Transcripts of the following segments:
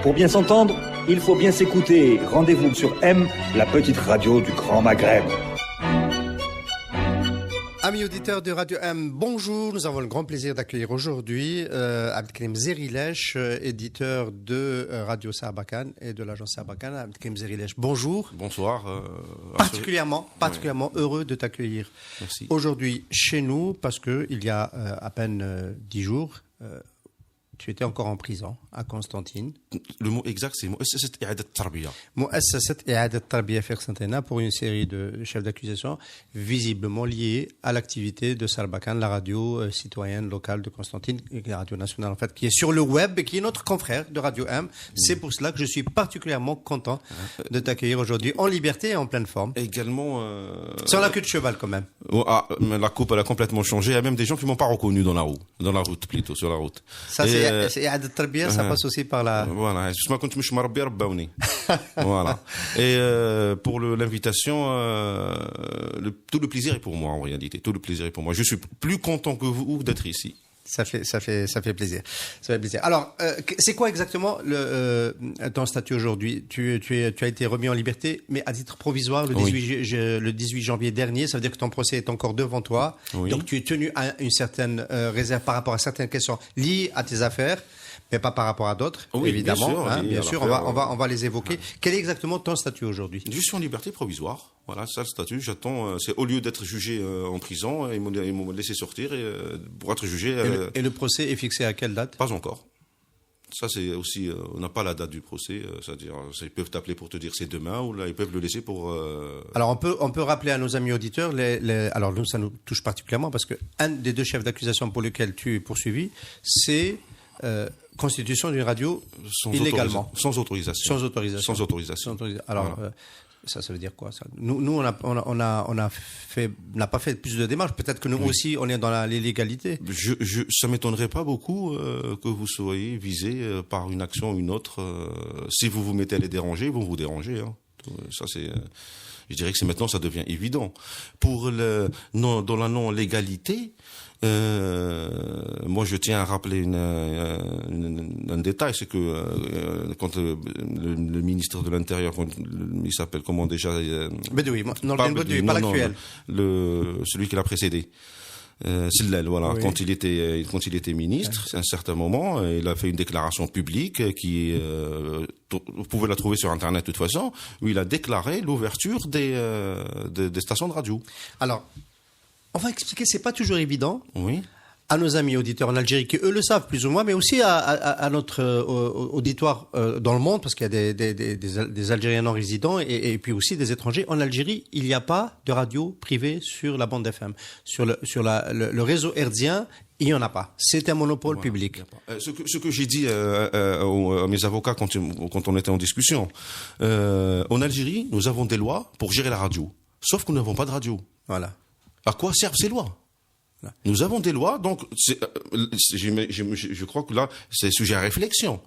Pour bien s'entendre, il faut bien s'écouter. Rendez-vous sur M, la petite radio du Grand Maghreb. Amis auditeurs de Radio M, bonjour. Nous avons le grand plaisir d'accueillir aujourd'hui Abdelkrim Zerilech, éditeur de Radio Sarbacane et de l'agence Sarbacane. Abdelkrim Zerilech, bonjour. Bonsoir. Particulièrement heureux de t'accueillir aujourd'hui chez nous parce qu'il y a à peine 10 jours, tu étais encore en prison à Constantine. Le mot exact, c'est Mu'assasat I'adat Tarbiya. Mu'assasat I'adat Tarbiya fi Constantine pour une série de chefs d'accusation visiblement liés à l'activité de Sarbacane, la radio citoyenne locale de Constantine, la radio nationale en fait, qui est sur le web et qui est notre confrère de Radio M. C'est pour cela que je suis particulièrement content de t'accueillir aujourd'hui en liberté et en pleine forme. Également... Sur la queue de cheval quand même. La coupe, elle a complètement changé. Il y a même des gens qui m'ont pas reconnu dans la route plutôt, sur la route. Ça, c'est I'adat Tarbiya, ça passe aussi par la... Voilà. Voilà. Et pour l'invitation, tout le plaisir est pour moi en réalité. Tout le plaisir est pour moi. Je suis plus content que vous d'être ici. Ça fait plaisir. Ça fait plaisir. Alors, c'est quoi exactement ton statut aujourd'hui ? Tu as été remis en liberté, mais à titre provisoire le 18 janvier dernier. Ça veut dire que ton procès est encore devant toi. Oui. Donc, tu es tenu à une certaine réserve par rapport à certaines questions liées à tes affaires, mais pas par rapport à d'autres, évidemment. Bien sûr, on va les évoquer. Quel est exactement ton statut aujourd'hui ? Je suis en liberté provisoire. Voilà, ça le statut. J'attends. C'est au lieu d'être jugé en prison, ils m'ont laissé sortir pour être jugé. Et le procès est fixé à quelle date ? Pas encore. Ça, c'est aussi, on n'a pas la date du procès, c'est-à-dire, ils peuvent t'appeler pour te dire c'est demain, ou là, ils peuvent le laisser pour... Alors, on peut rappeler à nos amis auditeurs, alors nous, ça nous touche particulièrement, parce que un des deux chefs d'accusation pour lesquels tu es poursuivi, c'est constitution d'une radio illégalement. Sans autorisation. Alors, voilà. Ça veut dire quoi ça ? Nous, on n'a pas fait plus de démarches. Peut-être que nous aussi, on est dans l'illégalité. Ça m'étonnerait pas beaucoup que vous soyez visé par une action ou une autre. Si vous vous mettez à les déranger, ils vont vous déranger. Hein. Ça, c'est. Je dirais que maintenant, ça devient évident. Pour dans la non-légalité. Moi, je tiens à rappeler un détail, c'est que quand le ministre de l'Intérieur, il s'appelle comment déjà Bedoui, pas l'actuel. Celui qui l'a précédé. Sillel, voilà. Oui. Quand il était ministre, à un certain moment, il a fait une déclaration publique qui, vous pouvez la trouver sur Internet de toute façon, où il a déclaré l'ouverture des stations de radio. Alors, on va expliquer, c'est pas toujours évident. Oui. À nos amis auditeurs en Algérie, qui eux le savent plus ou moins, mais aussi à notre auditoire dans le monde, parce qu'il y a des Algériens non résidents et puis aussi des étrangers. En Algérie, il n'y a pas de radio privée sur la bande FM. Sur le réseau herdien, il n'y en a pas. C'est un monopole public. Ce que j'ai dit à mes avocats quand on était en discussion, en Algérie, nous avons des lois pour gérer la radio. Sauf que nous n'avons pas de radio. Voilà. À quoi servent ces lois ? Nous avons des lois, donc je crois que là, c'est sujet à réflexion.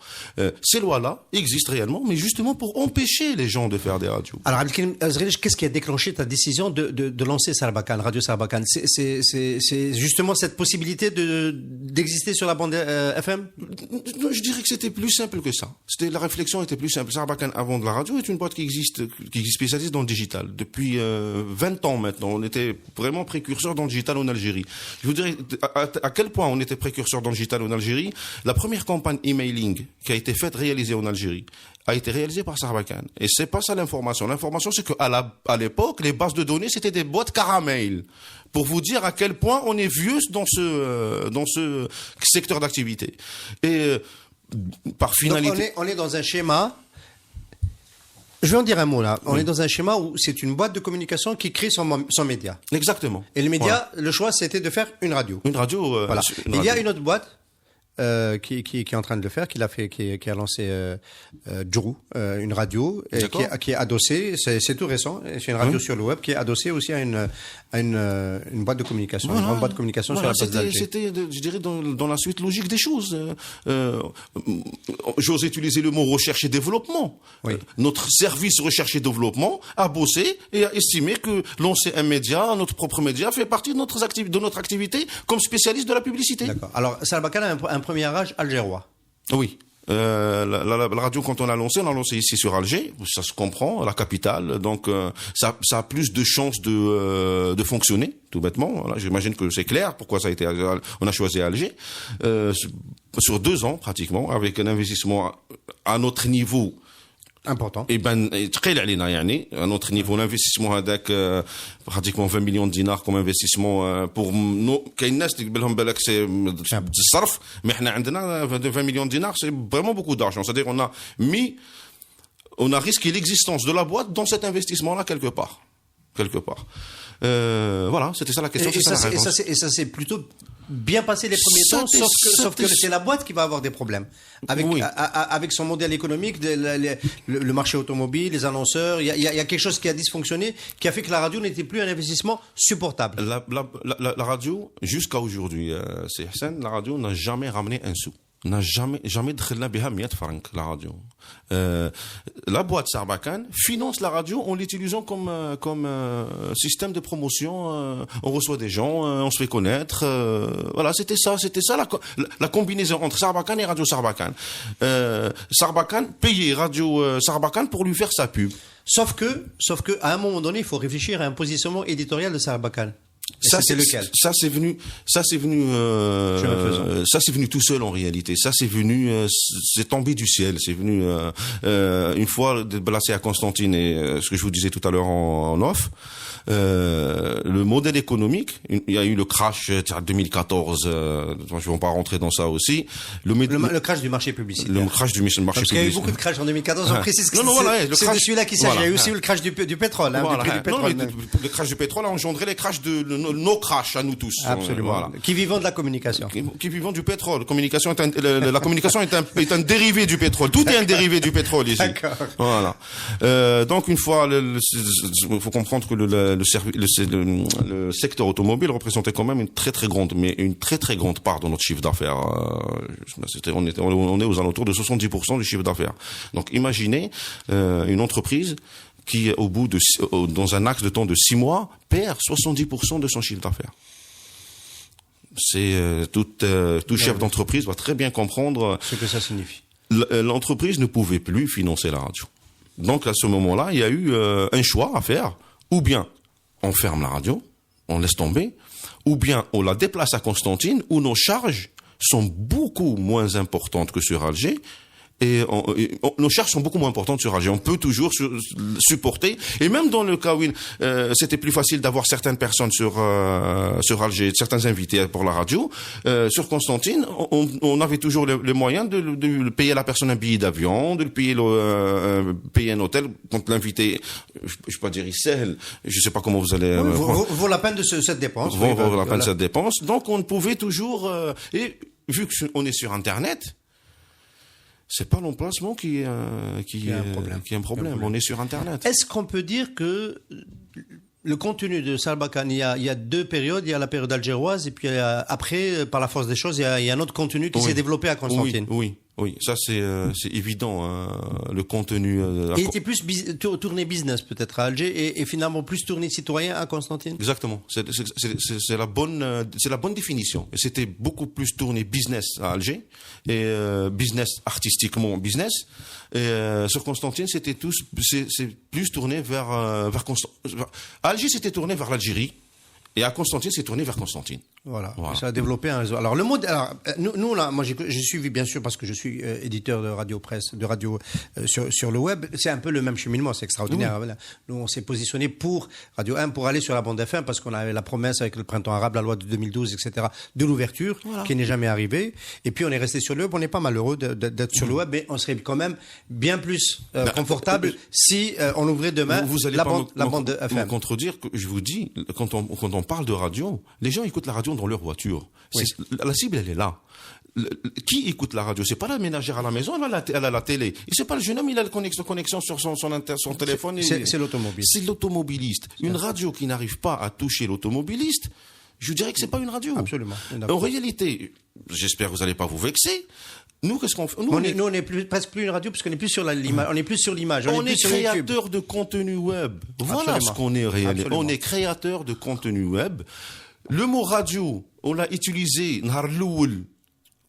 Ces lois-là existent réellement, mais justement pour empêcher les gens de faire des radios. Alors, Abdelkrim Zerilech, qu'est-ce qui a déclenché ta décision de lancer Sarbacane, Radio Sarbacane ? C'est justement cette possibilité d'exister sur la bande FM ? Je dirais que c'était plus simple que ça. La réflexion était plus simple. Sarbacane, avant de la radio, est une boîte qui existe spécialiste dans le digital. Depuis 20 ans maintenant, on était vraiment précurseurs dans le digital en Algérie. Je vous dirais à quel point on était précurseur dans le digital en Algérie. La première campagne emailing qui a été réalisée en Algérie a été réalisée par Sarbacane. Et c'est pas ça l'information. L'information, c'est qu'à l'époque, les bases de données, c'était des boîtes caramel. Pour vous dire à quel point on est vieux dans ce secteur d'activité. Et par finalité... Donc on est dans un schéma... Je vais en dire un mot là. On est dans un schéma où c'est une boîte de communication qui crée son média. Exactement. Et le média, le choix, c'était de faire une radio. Une radio. Voilà. Il y a une autre boîte qui est en train de le faire, qui a lancé Djourou, une radio qui est adossée. C'est tout récent. C'est une radio sur le web qui est adossée aussi à une boîte de communication, une grande boîte de communication sur la place d'Alger. C'était, je dirais, dans la suite logique des choses. J'ose utiliser le mot recherche et développement. Oui. Notre service recherche et développement a bossé et a estimé que lancer un média, notre propre média, fait partie de notre activité comme spécialiste de la publicité. D'accord. Alors, Sarbacane a un premier âge algérois. Oui. La radio, quand on l'a lancé ici sur Alger, ça se comprend, la capitale, donc ça a plus de chances de fonctionner, tout bêtement. Voilà, j'imagine que c'est clair pourquoi on a choisi Alger sur 2 ans pratiquement, avec un investissement à notre niveau. Important. Et très علينا يعني à notre niveau l'investissement هذاك pratiquement 20 millions de dinars comme investissement pour nous كاين ناس اللي بالهم بالك c'est الصرف mais احنا عندنا 20 millions de dinars c'est vraiment beaucoup d'argent, c'est-à-dire on a risqué l'existence de la boîte dans cet investissement là quelque part. Voilà, c'était ça la question. Et ça s'est plutôt bien passé les premiers temps, sauf que c'est la boîte qui va avoir des problèmes avec son modèle économique, le marché automobile, les annonceurs. Il y a quelque chose qui a dysfonctionné, qui a fait que la radio n'était plus un investissement supportable. La radio, jusqu'à aujourd'hui, c'est Hassan, la radio n'a jamais ramené un sou. N'a jamais دخلنا بها 100 francs la radio. La boîte Sarbacane finance la radio en l'utilisant comme système de promotion. On reçoit des gens, on se fait connaître. Voilà, c'était ça la combinaison entre Sarbacane et Radio Sarbacane. Sarbacane payait Radio Sarbacane pour lui faire sa pub. Sauf que à un moment donné, il faut réfléchir à un positionnement éditorial de Sarbacane. Ça c'est lequel? Ça c'est venu tout seul en réalité. Ça c'est venu, c'est tombé du ciel. C'est venu une fois déplacé à Constantine et ce que je vous disais tout à l'heure en off. Le modèle économique, il y a eu le crash 2014. Je ne vais pas rentrer dans ça aussi. Le crash du marché publicitaire. Le crash du marché publicitaire. Parce qu'il y a eu beaucoup de crash en 2014. On précise que c'est de celui-là qu'il s'agit. Il y a eu aussi le crash du pétrole. Voilà. Du prix du pétrole. Le crash du pétrole a engendré les crashs nos crashs à nous tous. Absolument. Voilà. Qui vivons de la communication. Qui vivons du pétrole. La communication est un dérivé du pétrole. Tout est un dérivé du pétrole ici. D'accord. Voilà. Donc une fois, il faut comprendre que le secteur automobile représentait quand même une très très grande part de notre chiffre d'affaires. On est aux alentours de 70% du chiffre d'affaires. Donc imaginez une entreprise qui, dans un axe de temps de 6 mois, perd 70% de son chiffre d'affaires. C'est tout chef d'entreprise va très bien comprendre ce que ça signifie. L'entreprise ne pouvait plus financer la radio. Donc à ce moment-là, il y a eu un choix à faire. Ou bien on ferme la radio, on laisse tomber, ou bien on la déplace à Constantine, où nos charges sont beaucoup moins importantes que sur Alger. Et nos charges sont beaucoup moins importantes sur Alger. On peut toujours supporter. Et même dans le cas où c'était plus facile d'avoir certaines personnes sur Alger, certains invités pour la radio, sur Constantine, on avait toujours les moyens de payer à la personne un billet d'avion, de payer un hôtel quand l'invité, je peux pas dire Issel, je sais pas comment vous allez. Vaut la peine de cette dépense. Vaut la peine de cette dépense. Donc on pouvait toujours. Et vu qu'on est sur Internet. C'est pas l'emplacement qui est un problème. On est sur Internet. Est-ce qu'on peut dire que le contenu de Sarbacane, il y a 2 périodes, il y a la période algéroise et puis après, par la force des choses, il y a un autre contenu qui s'est développé à Constantine. Oui, ça c'est évident. Le contenu. Il était plus tourné business peut-être à Alger et finalement plus tourné citoyen à Constantine. Exactement. C'est la bonne définition. Et c'était beaucoup plus tourné business à Alger et business artistiquement business. Et sur Constantine, c'est plus tourné vers Constantine. À Alger, c'était tourné vers l'Algérie. Et à Constantine, c'est tourné vers Constantine. Voilà. Ça a développé un réseau. Alors, nous là, moi, j'ai suivi, bien sûr, parce que je suis éditeur de radio presse, de radio sur le web. C'est un peu le même cheminement, c'est extraordinaire. Oui. Nous, on s'est positionné pour Radio 1, pour aller sur la bande FM, parce qu'on avait la promesse avec le printemps arabe, la loi de 2012, etc., de l'ouverture, qui n'est jamais arrivée. Et puis, on est resté sur le web. On n'est pas malheureux d'être sur le web, mais on serait quand même bien plus confortable si on ouvrait demain la bande FM. Me contredire que je vous dis, quand on parle de radio, les gens écoutent la radio dans leur voiture. Oui. La cible, elle est là. Qui écoute la radio? C'est pas la ménagère à la maison, elle a la télé. Et c'est pas le jeune homme, il a la connexion sur son téléphone. C'est l'automobiliste. C'est l'automobiliste. Une radio qui n'arrive pas à toucher l'automobiliste, je dirais que c'est pas une radio. Absolument. En réalité, j'espère que vous n'allez pas vous vexer. Nous, qu'est-ce qu'on fait? On est presque plus une radio parce qu'on est plus sur l'image. On est plus sur l'image. On est créateur de contenu web. Voilà ce qu'on est réellement. On est créateur de contenu web. Le mot radio, on l'a utilisé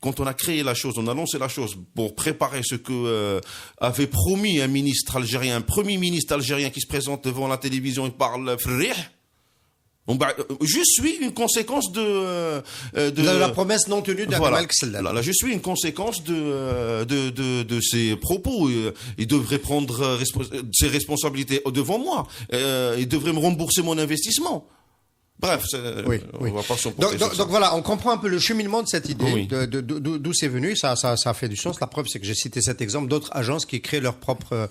quand on a créé la chose, on a lancé la chose pour préparer ce que avait promis un ministre algérien, un premier ministre algérien qui se présente devant la télévision et parle frih. Je suis une conséquence de la promesse non tenue de Gamal Ksellam. Là, je suis une conséquence de ses propos. Il devrait prendre ses responsabilités devant moi. Il devrait me rembourser mon investissement. Bref, on va pas s'emporter. Donc voilà, on comprend un peu le cheminement de cette idée, oui. d'où c'est venu. Ça fait du sens. La preuve, c'est que j'ai cité cet exemple d'autres agences qui créent leurs propres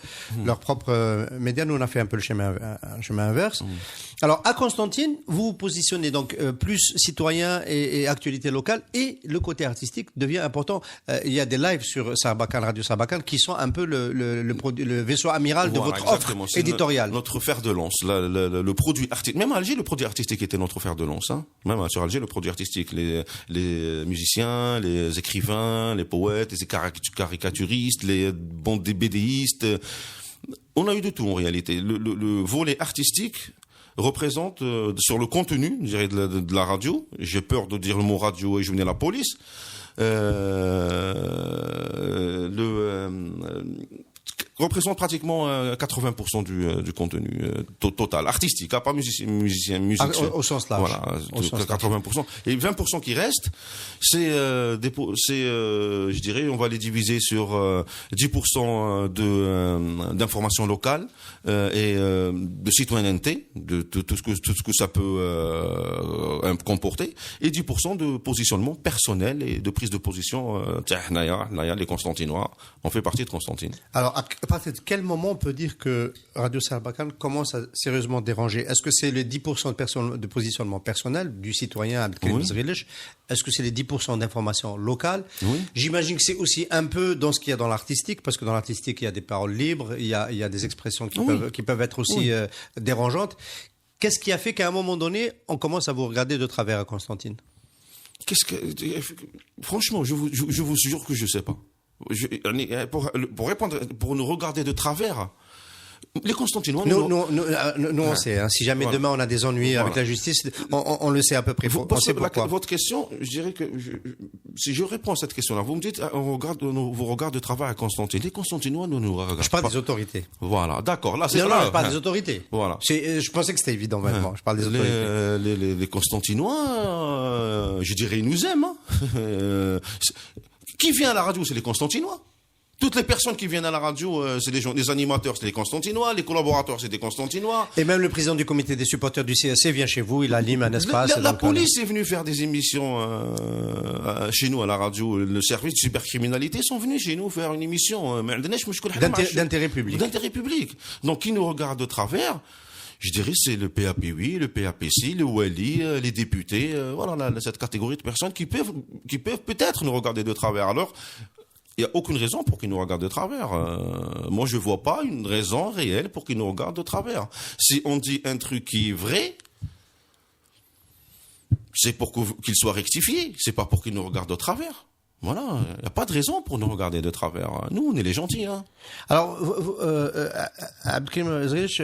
médias. Nous, on a fait un peu un chemin inverse. Alors, à Constantine, vous vous positionnez donc plus citoyen et actualité locale, et le côté artistique devient important. Il y a des lives sur Sarbacane, Radio Sarbacane, qui sont un peu le vaisseau amiral de votre offre éditoriale. Notre fer de lance, le produit artistique. Même à Alger, le produit artistique était notre fer de lance. Hein. Même sur Alger, le produit artistique, les musiciens, les écrivains, les poètes, les caricaturistes, les bandes des BDistes. On a eu de tout en réalité. Le volet artistique représente sur le contenu, je dirais, de la radio. J'ai peur de dire le mot radio et je venais la police. Représente pratiquement 80% du contenu total, artistique, pas musicien, musique. Au sens large. Voilà, 80%. Et 20% qui restent, je dirais, on va les diviser sur 10% d'informations locales et de citoyenneté, de tout ce que ça peut comporter, et 10% de positionnement personnel et de prise de position. Naya, les Constantinois, on fait partie de Constantine. Alors, à partir de quel moment on peut dire que Radio Sarbacane commence à sérieusement déranger? Est-ce que c'est les 10% de positionnement personnel du citoyen Abdelkrim Zrilech? Est-ce que c'est les 10% d'informations locales? J'imagine que c'est aussi un peu dans ce qu'il y a dans l'artistique, parce que dans l'artistique, il y a des paroles libres, il y a des expressions qui peuvent être aussi dérangeantes. Qu'est-ce qui a fait qu'à un moment donné, on commence à vous regarder de travers à Constantine? Franchement, je vous jure que je sais pas. Pour répondre, pour nous regarder de travers, les Constantinois. Nous on sait. Hein, si jamais demain on a des ennuis avec la justice, on le sait à peu près. On sait pourquoi. Votre question, je dirais que si je réponds à cette question-là, vous me dites, on vous regarde de travers à Constantine. Les Constantinois ne nous regardent pas. Je parle des autorités. Voilà, d'accord. Là, c'est non, je parle des autorités. Voilà. Je pensais que c'était évident, vraiment. Je parle des autorités. Les Constantinois, je dirais, ils nous aiment. Hein. Qui vient à la radio, c'est les Constantinois. Toutes les personnes qui viennent à la radio, c'est des animateurs, c'est des Constantinois, les collaborateurs, c'est des Constantinois. Et même le président du comité des supporters du CSC vient chez vous, il anime un espace. La police est venue faire des émissions chez nous à la radio. Le service de cybercriminalité sont venus chez nous faire une émission d'intérêt public. D'intérêt public. Donc, qui nous regarde de travers? Je dirais c'est le PAP8, le PAP6, le Wali, les députés, voilà cette catégorie de personnes qui peuvent peut-être nous regarder de travers. Alors, il n'y a aucune raison pour qu'ils nous regardent de travers. Moi, je vois pas une raison réelle pour qu'ils nous regardent de travers. Si on dit un truc qui est vrai, c'est pour qu'il soit rectifié, c'est pas pour qu'ils nous regardent de travers. Voilà, il n'y a pas de raison pour nous regarder de travers. Nous, on est les gentils. Hein. Alors, Abdelkrim Zrilech,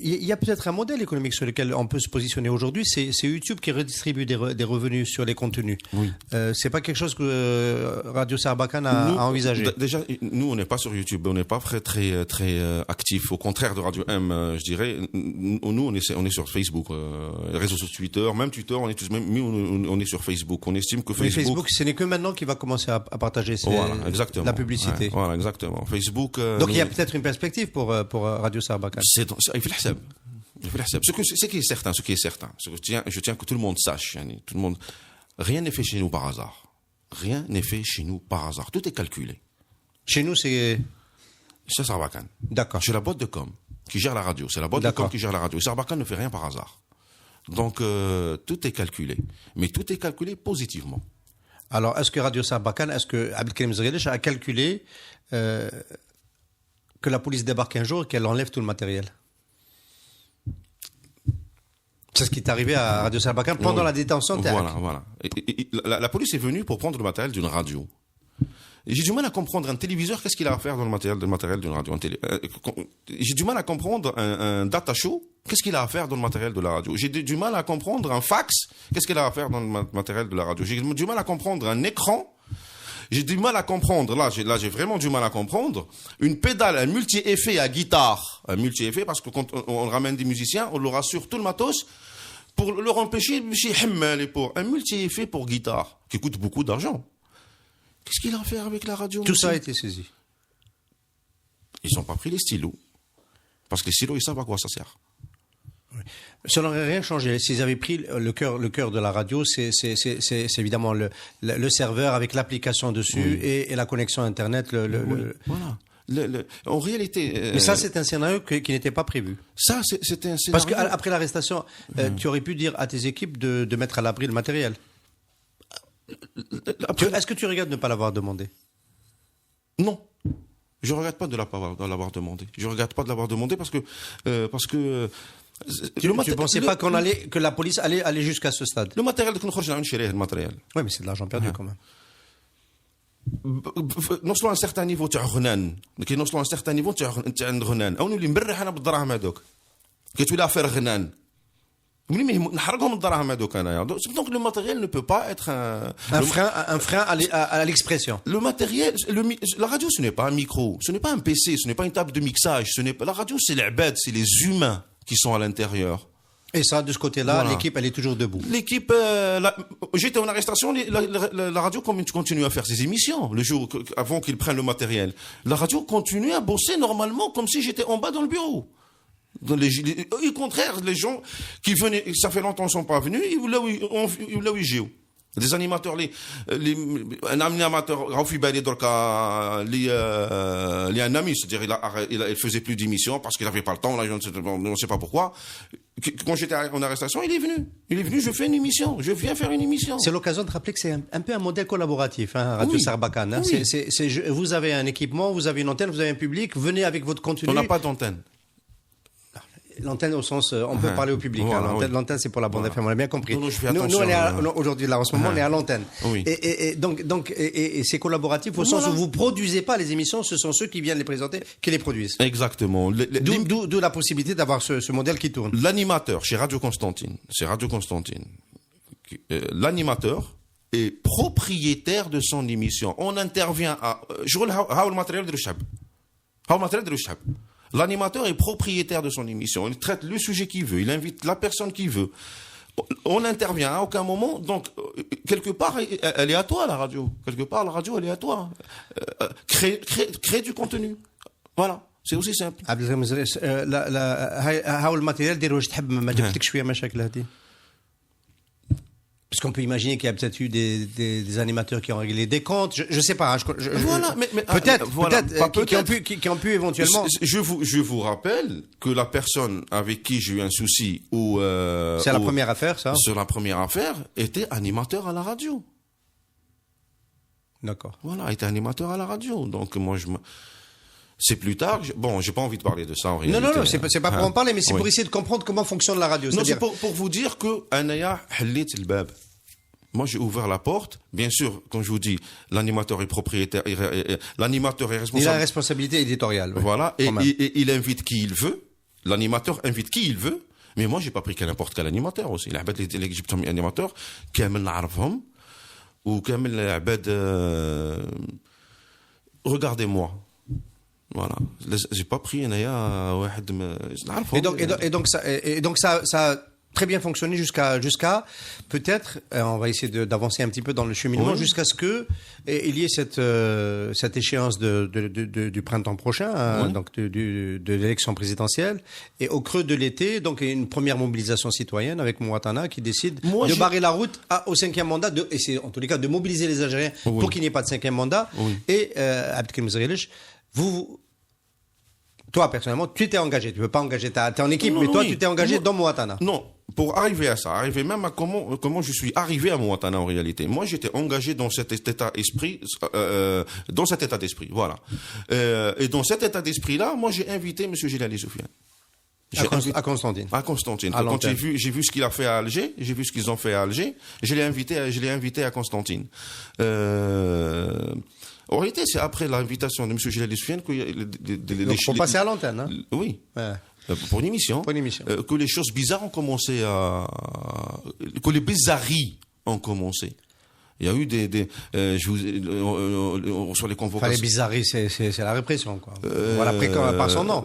il y a peut-être un modèle économique sur lequel on peut se positionner aujourd'hui. C'est YouTube qui redistribue des revenus sur les contenus. Oui. C'est pas quelque chose que Radio Sarbacane a envisagé. Déjà, nous, on n'est pas sur YouTube. On n'est pas très actifs. Au contraire de Radio M, je dirais. Nous, on est sur Facebook, les réseaux sociaux Twitter, même Twitter. On est sur Facebook. On estime que Facebook, ce n'est que maintenant qu'il va commencer à partager la publicité. Ouais, voilà, exactement. Facebook. Donc il y a peut-être une perspective pour Radio Sarbacane. Il fait le hisab. Ce qui est certain, je tiens que tout le monde sache, tout le monde. Rien n'est fait chez nous par hasard. Rien n'est fait chez nous par hasard. Tout est calculé. Chez nous, c'est Sarbacane. D'accord. C'est la boîte de com qui gère la radio. C'est la boîte de com qui gère la radio. Sarbacane ne fait rien par hasard. Donc tout est calculé, mais tout est calculé positivement. Alors, est-ce que Radio Sarbacane, est-ce que Abdelkrim Zrilech a calculé que la police débarque un jour et qu'elle enlève tout le matériel? C'est ce qui est arrivé à Radio Sarbacane pendant la détention. Voilà. La police est venue pour prendre le matériel d'une radio. J'ai du mal à comprendre un téléviseur, qu'est-ce qu'il a à faire dans le matériel d'une radio. J'ai du mal à comprendre un data show, qu'est-ce qu'il a à faire dans le matériel de la radio. J'ai du mal à comprendre un fax, qu'est-ce qu'il a à faire dans le matériel de la radio. J'ai du mal à comprendre un écran, j'ai du mal à comprendre. Là, j'ai vraiment du mal à comprendre. Une pédale, un multi-effet à guitare. Un multi-effet, parce que quand on ramène des musiciens, on leur assure tout le matos pour leur empêcher de pour un multi-effet pour guitare, qui coûte beaucoup d'argent. Qu'est-ce qu'il a à faire avec la radio? Tout ça a été saisi. Ils n'ont pas pris les stylos. Parce que les stylos, ils savent à quoi ça sert. Ça n'aurait rien changé. S'ils avaient pris le cœur de la radio, c'est évidemment le serveur avec l'application dessus et la connexion Internet. Voilà. En réalité... Mais ça, c'est un scénario qui n'était pas prévu. Ça, c'était un scénario... Parce qu'après l'arrestation, tu aurais pu dire à tes équipes de mettre à l'abri le matériel. Est-ce que tu regrettes de ne pas l'avoir demandé? Non. Je ne regrette pas de l'avoir demandé. Je ne regrette pas de l'avoir demandé parce que tu ne pensais pas que la police allait aller jusqu'à ce stade? Le matériel, le matériel. Oui, mais c'est de l'argent perdu quand même. نوصلوا à un certain niveau تاع غنان كي نوصلوا à un certain niveau تاع غنان او نولي مرح انا بالدراهم هذوك كتولي افير غنان منين نحرقهم الدراهم هذوك انايا دونك لو ماتيريال ne peut pas être un frein à l'expression. Le matériel, la radio, ce n'est pas un micro, ce n'est pas un PC, ce n'est pas une table de mixage, la radio, c'est les bêtes, c'est les humains qui sont à l'intérieur. Et ça, de ce côté-là, voilà. L'équipe, elle est toujours debout. L'équipe, j'étais en arrestation, la radio continue à faire ses émissions, le jour avant qu'ils prennent le matériel. La radio continue à bosser normalement, comme si j'étais en bas dans le bureau. Au contraire, les gens qui venaient, ça fait longtemps qu'ils ne sont pas venus, là où ils jouent. Les animateurs, un animateur, Rafi Bali Dorka, un ami, c'est-à-dire il faisait plus d'émissions parce qu'il n'avait pas le temps, là, on ne sait pas pourquoi. Quand j'étais en arrestation, il est venu, je fais une émission, je viens faire une émission. C'est l'occasion de rappeler que c'est un peu un modèle collaboratif, hein, Radio Sarbacane. Hein. Oui. Vous avez un équipement, vous avez une antenne, vous avez un public, venez avec votre contenu. On n'a pas d'antenne. L'antenne au sens, on peut parler au public. Voilà, hein. L'antenne, c'est pour la bande FM, on l'a bien compris. Non, je fais attention. Nous, aujourd'hui, là, en ce moment, on est à l'antenne. Oui. Et donc, c'est collaboratif au sens où vous produisez pas les émissions, ce sont ceux qui viennent les présenter, qui les produisent. Exactement. D'où la possibilité d'avoir ce modèle qui tourne. L'animateur chez Radio Constantine, l'animateur est propriétaire de son émission. On intervient à, le matériel de l'Ushab. L'animateur est propriétaire de son émission. Il traite le sujet qu'il veut. Il invite la personne qu'il veut. On n'intervient à aucun moment. Donc, quelque part, elle est à toi, la radio. Quelque part, la radio, elle est à toi. Crée du contenu. Voilà. C'est aussi simple. Parce qu'on peut imaginer qu'il y a peut-être eu des animateurs qui ont réglé des comptes. Je sais pas. Voilà, mais qui ont pu éventuellement. Je vous rappelle que la personne avec qui j'ai eu un souci c'est la première affaire, ça. Sur la première affaire, était animateur à la radio. D'accord. Voilà, était animateur à la radio. Donc moi c'est plus tard. Bon, j'ai pas envie de parler de ça en réalité. Non, c'est pas pour en parler, mais c'est pour essayer de comprendre comment fonctionne la radio. Non, c'est pour vous dire que Anaya Halit el Bab. Moi, j'ai ouvert la porte. Bien sûr, comme je vous dis, l'animateur est propriétaire, l'animateur est responsable. Il a la responsabilité éditoriale. Oui, voilà, et il invite qui il veut. L'animateur invite qui il veut. Mais moi, j'ai pas pris n'importe quel animateur aussi. Les animateurs, كامل نعرفهم وكامل العباد. Regardez-moi. Voilà, j'ai pas pris un et donc ça a très bien fonctionné jusqu'à peut-être on va essayer d'avancer un petit peu dans le cheminement jusqu'à ce que il y ait cette échéance du printemps prochain, donc de l'élection présidentielle, et au creux de l'été, donc une première mobilisation citoyenne avec Mouatana qui décide de barrer la route au 5e mandat, et c'est en tous les cas de mobiliser les Algériens pour qu'il n'y ait pas de 5e mandat. Et Abdelkrim Zreilish, toi, personnellement, tu t'es engagé. Tu ne veux pas engager, tu es en équipe, mais toi, tu t'es engagé dans Mouatana. Non, pour arriver à ça, arriver même à comment je suis arrivé à Mouatana en réalité. Moi, j'étais engagé dans cet état d'esprit, voilà. Et dans cet état d'esprit-là, moi, j'ai invité M. Djilali Soufiane. À Constantine. À Constantine. Quand j'ai vu ce qu'il a fait à Alger, j'ai vu ce qu'ils ont fait à Alger, je l'ai invité à Constantine. En réalité, c'est après l'invitation de M. Djilali Soufiane que faut passer à l'antenne, hein? Oui. Ouais. Pour une émission. Que les choses bizarres ont commencé que les bizarreries ont commencé. Il y a eu sur les convocations. Les bizarreries, c'est la répression, quoi. On l'a pris par son nom.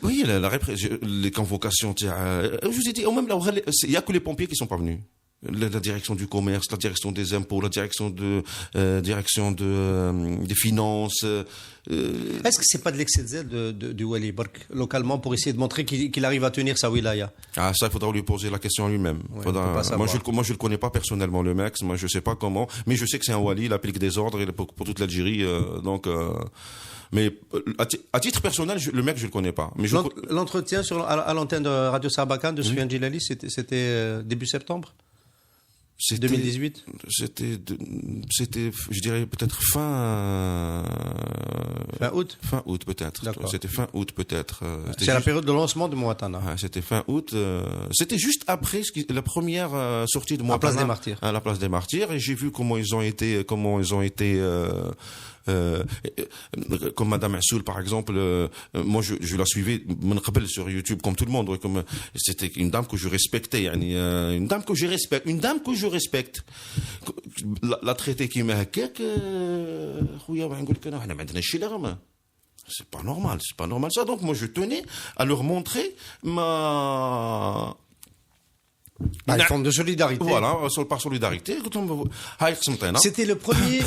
Oui, la répression, les convocations, je vous ai dit, même là, il y a que les pompiers qui sont pas venus. La direction du commerce, la direction des impôts, la direction des finances. Est-ce que c'est pas de l'excès de zèle du Wali Bark localement pour essayer de montrer qu'il arrive à tenir sa wilaya? Ah, ça, il faudra lui poser la question à lui-même. Ouais, moi, je le connais pas personnellement, le mec. Moi, je sais pas comment. Mais je sais que c'est un Wali, il applique des ordres pour toute l'Algérie. Mais à titre personnel, le mec, je le connais pas. Mais l'entretien à l'antenne de Radio Sarbacane de Soufiane Djilali, c'était début septembre 2018. C'était, je dirais peut-être fin août. Fin août peut-être. D'accord. C'était fin août peut-être. C'est la période de lancement de Mouatana. C'était fin août. C'était juste après la première sortie de Mouatana. À la place des Martyrs. À la place des Martyrs, et j'ai vu comment ils ont été comme Madame Assoul par exemple, moi je la suivais sur YouTube comme tout le monde, comme c'était une dame que je respectais, une dame que je respecte, la traité qui m'a c'est pas normal ça. Donc moi je tenais à leur montrer une forme de solidarité. Voilà, par solidarité. C'était le premier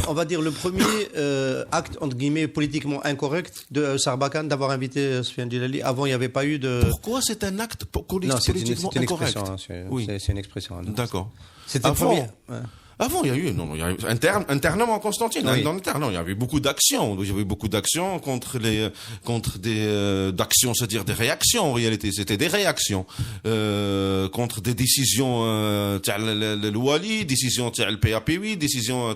acte, entre guillemets, politiquement incorrect de Sarbacane d'avoir invité Soufiane Djilali. Avant, il n'y avait pas eu de... Pourquoi c'est un acte politiquement incorrect? C'est une expression. D'accord. C'était le premier. Avant, il y a eu internement en Constantine. Oui. Il y avait beaucoup d'actions. Il y avait beaucoup d'actions contre d'actions, c'est-à-dire des réactions. En réalité, c'était des réactions contre des décisions le Wali, décisions le PAP8, décisions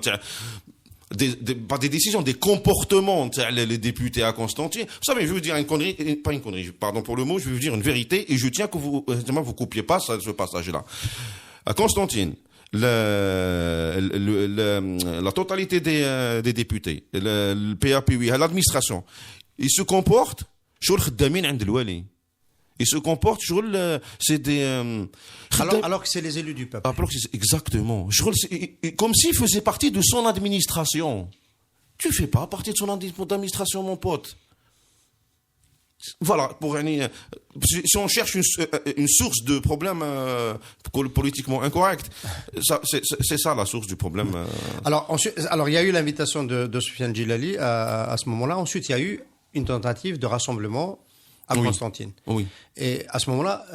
pas des décisions, des comportements les députés à Constantine. Vous savez, je veux dire pas une connerie, pardon pour le mot, je veux dire une vérité, et je tiens que vous coupiez pas ce passage-là. À Constantine, la totalité des députés, le PAP8, l'administration, ils se comportent sur le khaddamin عند الوالي. Ils se comportent sur c'est des alors que c'est les élus du peuple. Exactement. Comme s'ils faisaient partie de son administration. Tu fais pas partie de son administration, mon pote. Voilà, si on cherche une source de problème politiquement incorrect, c'est ça la source du problème. Alors il y a eu l'invitation de Soufiane Djilali à ce moment-là. Ensuite, il y a eu une tentative de rassemblement à Constantine. Oui. Et à ce moment-là,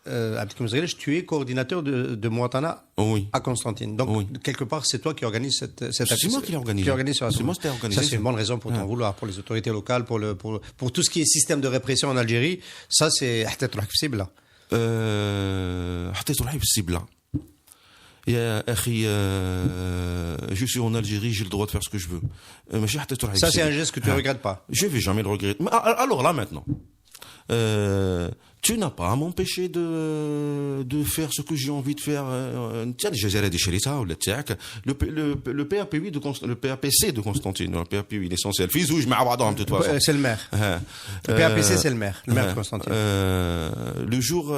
Abdelkarim Zaghelech, tu es coordinateur de Mouatana à Constantine. Donc, quelque part, c'est toi qui organise cette action. C'est moi qui l'ai organisé. C'est moi qui l'ai organisé. Ça, c'est une bonne raison pour t'en vouloir, pour les autorités locales, pour tout ce qui est système de répression en Algérie. Ça, c'est حطيت روحك في السبلة. حطيت روحي في السبلة. يا أخي, je suis en Algérie, j'ai le droit de faire ce que je veux. Ça, c'est un geste que tu ne regrettes pas. Je ne vais jamais le regretter. Mais alors là, maintenant, tu n'as pas à m'empêcher de faire ce que j'ai envie de faire. Le PAP8 le PAPC de Constantine, le PAP8 l'essentiel. De toute façon. C'est le maire. Le PAPC, c'est le maire de Constantine. Le jour,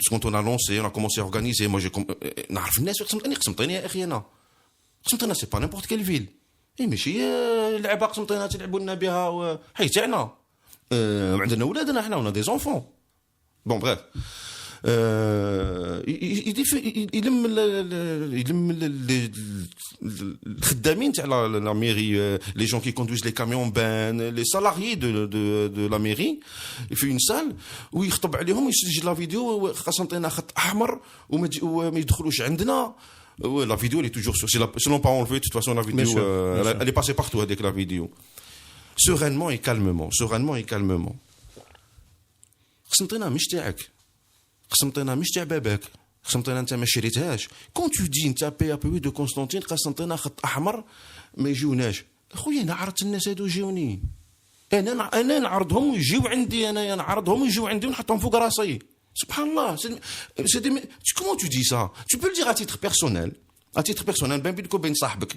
quand on a lancé, on a commencé à organiser, moi j'ai Constantine, c'est pas n'importe quelle ville. ماشي لعبة قسنطينة تلعبوا لنا بها حي تاعنا عندنا ولادنا احنا on a des enfants. Bon bref. يلم الخدامين تاع la mairie, les gens qui conduisent les camions bennes, les salariés de la mairie, il fait une salle où يخطب عليهم يسجل لا فيديو قسنطينة خط احمر وما يدخلوش عندنا. La vidéo, elle est toujours sur. Si l'on pas enlevé, de toute façon, la vidéo, elle est passée partout avec la vidéo. Sereinement et calmement. قسنطينة مش تاعك. قسنطينة مش تاع باباك. قسنطينة انت ما شريتهاش. Quand tu dis انت PAP8 de Constantine, قسنطينة خط احمر ما يجوناش. خويا انا عرضت الناس هادو يجوني. انا نعرضهم ويجيو عندي انايا نعرضهم ويجيو عندي ونحطهم فوق راسي. Subhanallah, comment tu dis ça? Tu peux le dire à titre personnel. Ben bidko ben sahbek.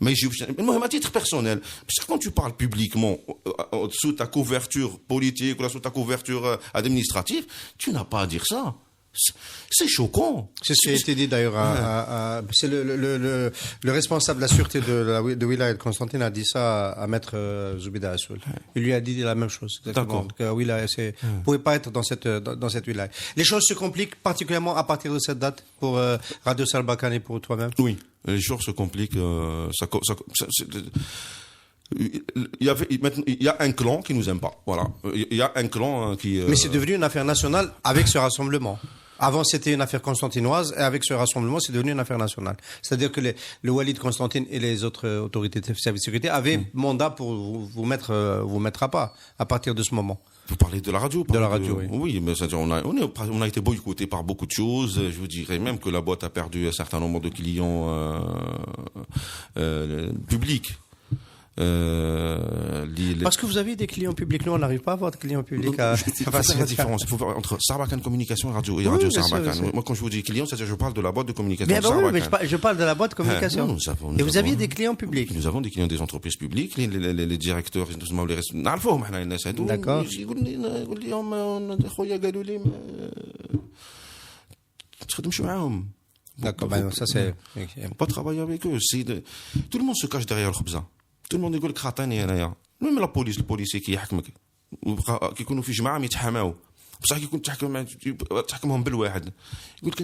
Mais à titre personnel. Parce que quand tu parles publiquement, sous ta couverture politique ou sous ta couverture administrative, tu n'as pas à dire ça. C'est choquant. C'est ce qui a été dit d'ailleurs. C'est le responsable de la sûreté de Wilaya de Constantine a dit ça à Maître Zoubida Assoul. Il lui a dit la même chose. D'accord. Que Wilaya, vous pouvez pas être dans cette Wilaya. Les choses se compliquent particulièrement à partir de cette date pour Radio Sarbacane et pour toi-même. Oui, les choses se compliquent. Il y a un clan qui nous aime pas. Voilà. Il y a un clan qui. Mais c'est devenu une affaire nationale avec ce rassemblement. Avant, c'était une affaire constantinoise, et avec ce rassemblement, c'est devenu une affaire nationale. C'est-à-dire que le Wali de Constantine et les autres autorités de service de sécurité avaient mandat pour vous mettre à pas à partir de ce moment. Vous parlez de la radio. De la radio, oui. Oui, mais c'est-à-dire on a été boycotté par beaucoup de choses. Je vous dirais même que la boîte a perdu un certain nombre de clients publics. Parce que vous avez des clients publics. Nous, on n'arrive pas à avoir de clients publics. Il faut faire la différence. Il faut faire entre Sarbacane Communication et Radio Sarbacane. Moi, quand je vous dis clients, c'est-à-dire je parle de la boîte de communication Sarbacane. Oui, mais je parle de la boîte de communication. Et vous aviez des clients publics. Nous avons des clients des entreprises publiques, les directeurs, D'accord. D'accord, ça c'est... Pas travailler avec eux. Tout le monde se cache derrière le khbza. Tout le monde يقول لك خاطيني انايا même la police البوليسي كيحكمك كيكونوا في جماعه يتحاماو بصح كيكون تحكمهم بالواحد يقول لك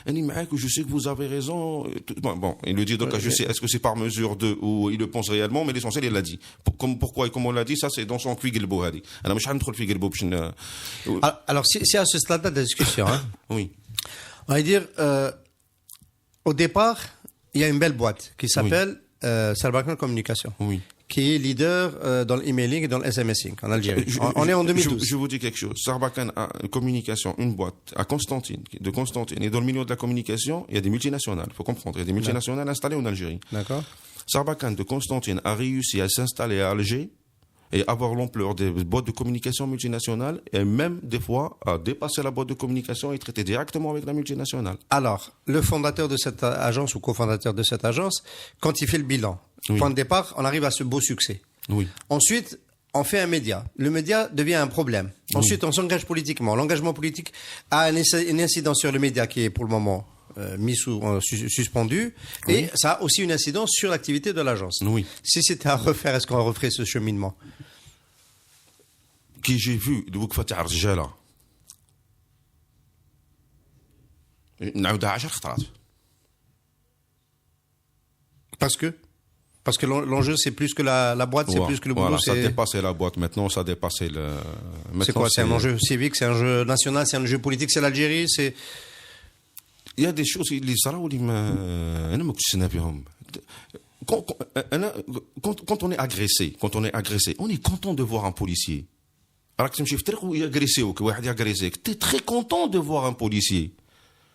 اني معاك je sais que vous avez raison bon il le dit donc je sais est-ce que c'est par mesure de ou il le pense réellement mais l'essentiel il l'a dit pourquoi et comment on l'a dit ça c'est dans son في قلبو هذه انا مش حندخل في قلبو باش alors c'est à ce stade de la discussion hein. Oui, on va dire au départ il y a une belle boîte qui s'appelle Sarbacane Communication, oui, qui est leader dans l'emailing et dans le SMSing en Algérie. On est en 2012. Je vous dis quelque chose. Sarbacane a une communication, une boîte à Constantine, de Constantine. Et dans le milieu de la communication, il y a des multinationales. Il faut comprendre. Il y a des multinationales installées en Algérie. D'accord. Sarbacane de Constantine a réussi à s'installer à Alger et avoir l'ampleur des boîtes de communication multinationales et même des fois à dépasser la boîte de communication et traiter directement avec la multinationale. Alors, le fondateur de cette agence ou cofondateur de cette agence, quand il fait le bilan, point de départ, on arrive à ce beau succès. Oui. Ensuite, on fait un média. Le média devient un problème. Ensuite, on s'engage politiquement. L'engagement politique a une incidence sur le média qui est pour le moment suspendu. Et ça a aussi une incidence sur l'activité de l'agence. Oui. Si c'était à refaire, est-ce qu'on referait ce cheminement? Qui j'ai vu de Wukfa تاع الرجاله نعاودها 10 خطرات. Parce que l'enjeu c'est plus que la boîte, c'est plus que le boulot. Voilà, ça dépassait la boîte. Maintenant, ça dépassait le. C'est quoi? C'est un enjeu civique, c'est un enjeu national, c'est un enjeu politique, c'est l'Algérie, c'est. Il y a des choses اللي صراو اللي انا ما كنتش نافيهم. Quand on est agressé, on est content de voir un policier. راك تمشي في الطريق ويغريسيوك واحد يغريسيك t'es très content de voir un policier.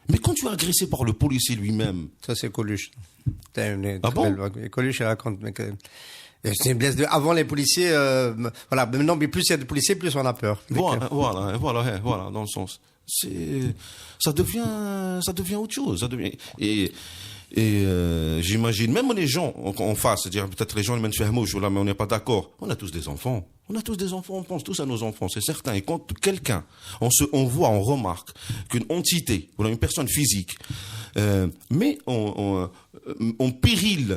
Mais quand tu es agressé par le policier lui-même. Ça c'est Coluche. Ah bon? Coluche raconte c'est une blesse de avant les policiers voilà, maintenant plus il y a de policiers plus on a peur. Voilà dans le sens. Ça devient autre chose, ça devient j'imagine même les gens en face, c'est-à-dire peut-être les gens ils m'entendent là mais on n'est pas d'accord. On a tous des enfants, on pense tous à nos enfants, c'est certain. Et quand quelqu'un on voit, on remarque qu'une entité, voilà, une personne physique met en péril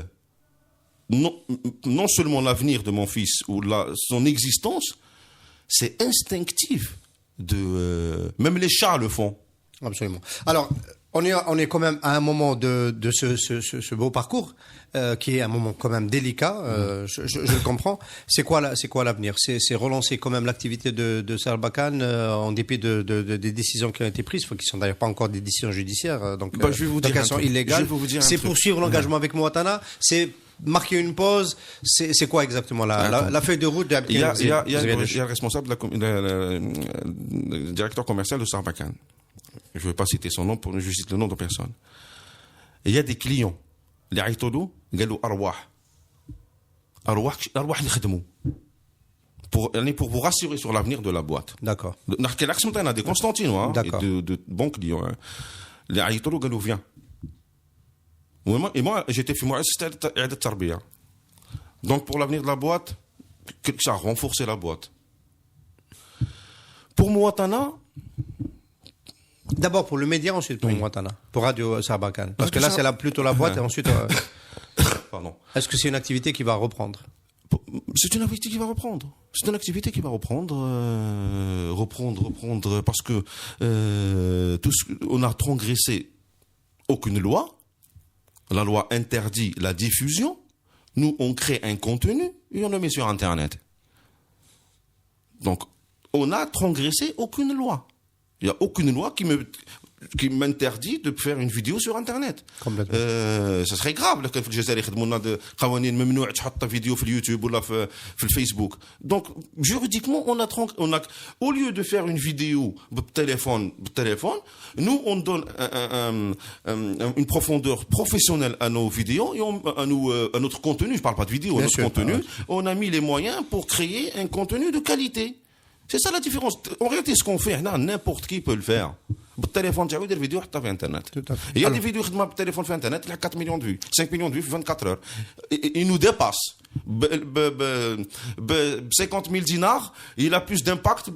non seulement l'avenir de mon fils ou son existence, c'est instinctif même les chats le font. Absolument. Alors on est quand même à un moment de ce beau parcours qui est un moment quand même délicat. Je le comprends. C'est quoi l'avenir? C'est relancer quand même l'activité de Sarbacane en dépit des décisions qui ont été prises, qui sont d'ailleurs pas encore des décisions judiciaires, donc je vais vous dire elles sont illégales. C'est poursuivre l'engagement avec Mouatana. C'est marquer une pause. C'est quoi exactement la feuille de route? Il y a le responsable, le directeur commercial de Sarbacane. Je ne vais pas citer son nom, je cite le nom de personne. Il y a des clients. اللي عيطوا له قالوا أرواح اللي خدموا. Pour vous rassurer sur l'avenir de la boîte. D'accord. نحكي العكس نتاعنا des Constantinois, de bons clients. اللي عيطوا له قالوا viens. Et moi j'étais في مؤسسة إعادة التربية. Donc pour l'avenir de la boîte, ça a renforcé la boîte. Pour Mouatana, D'abord pour le média, ensuite pour Mouatana, pour Radio Sarbacane. Parce que là, c'est plutôt la boîte et ensuite... Pardon. Est-ce que c'est une activité qui va reprendre? C'est une activité qui va reprendre. C'est une activité qui va reprendre, parce que on a transgressé aucune loi. La loi interdit la diffusion. Nous, on crée un contenu et on le met sur Internet. Donc, on a transgressé aucune loi. Il n'y a aucune loi qui m'interdit de faire une vidéo sur Internet. Complètement. Ça serait grave لو كان في الجزائر يخدموا لنا قوانين ممنوع تحط فيديو في اليوتيوب ولا في الفيسبوك. Donc juridiquement on a au lieu de faire une vidéo بالتليفون nous on donne une profondeur professionnelle à nos vidéos et à notre contenu, je parle pas de vidéo, à notre contenu, on a mis les moyens pour créer un contenu de qualité. C'est ça la différence. En réalité, ce qu'on fait, n'importe qui peut le faire. بالتليفون تاعو يدير فيديو يحطها في انترنت. Il y a des vidéos يخدمها بالتليفون في انترنت il y a 4 millions de vues, 5 millions de vues في 24 heures. Il nous dépasse. 50 000 dinars, il a plus d'impact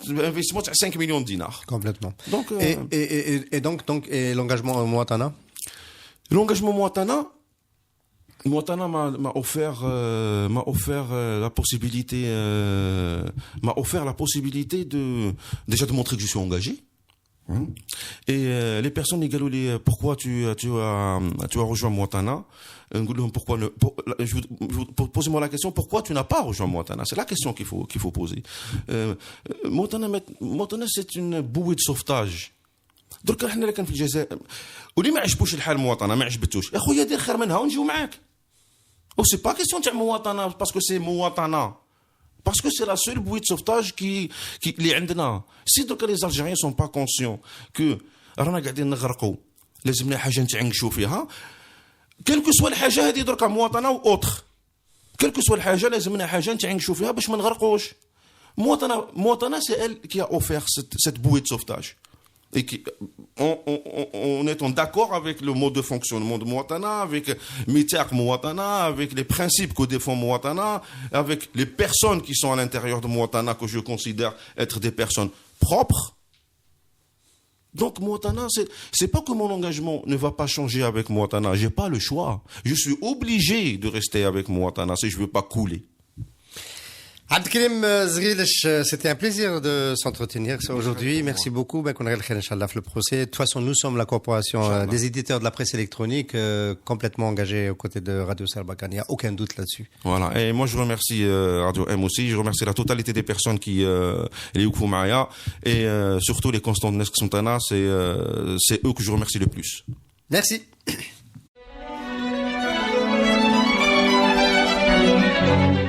investissement de 5 millions de dinars. Complètement. Donc et donc l'engagement Mouatana? L'engagement Mouatana m'a offert la possibilité déjà de montrer que je suis engagé. Et les personnes égaloulées, pourquoi tu as rejoint Mouatana? Posez-moi la question, pourquoi tu n'as pas rejoint Mouatana? C'est la question qu'il faut poser. Mouatana, c'est une bouée de sauvetage. درك احنا اللي كان في الجزائر واللي ما عجبوش الحال مواطنه ما عجبتوش اخويا دير خير منها ونجيو معاك. او سي با كيسيون تاع مواطنه باسكو سي مواطنه باسكو سي لا سول بوي دو سوفتاج كي اللي عندنا. سي درك لي زالجيريان سون با كونسيون كو رانا قاعدين نغرقوا لازمنا حاجه نتعنقشوا فيها كلكو سوا الحاجه هذه درك مواطنه و اوتر كلكو سوا الحاجه لازمنا حاجه نتعنقشوا فيها باش ما نغرقوش. مواطنه سي ال كي ا اوفير cette bouée de sauvetage. Et en étant d'accord avec le mode de fonctionnement de Mouatana, avec Mitiak Mouatana, avec les principes que défend Mouatana, avec les personnes qui sont à l'intérieur de Mouatana que je considère être des personnes propres. Donc Mouatana, c'est pas que mon engagement ne va pas changer avec Mouatana, j'ai pas le choix. Je suis obligé de rester avec Mouatana si je veux pas couler. Abdelkrim Zghilch, c'était un plaisir de s'entretenir aujourd'hui. Merci beaucoup. Ben, qu'on a le procès. De toute façon, nous sommes la corporation des éditeurs de la presse électronique, complètement engagés aux côtés de Radio Sarbacane. Il n'y a aucun doute là-dessus. Voilà. Et moi, je remercie Radio M aussi. Je remercie la totalité des personnes qui les Oukfou Maya et surtout les constants de Nesk Sontana. C'est eux que je remercie le plus. Merci.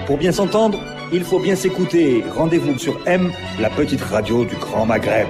Pour bien s'entendre, il faut bien s'écouter. Rendez-vous sur M, la petite radio du Grand Maghreb.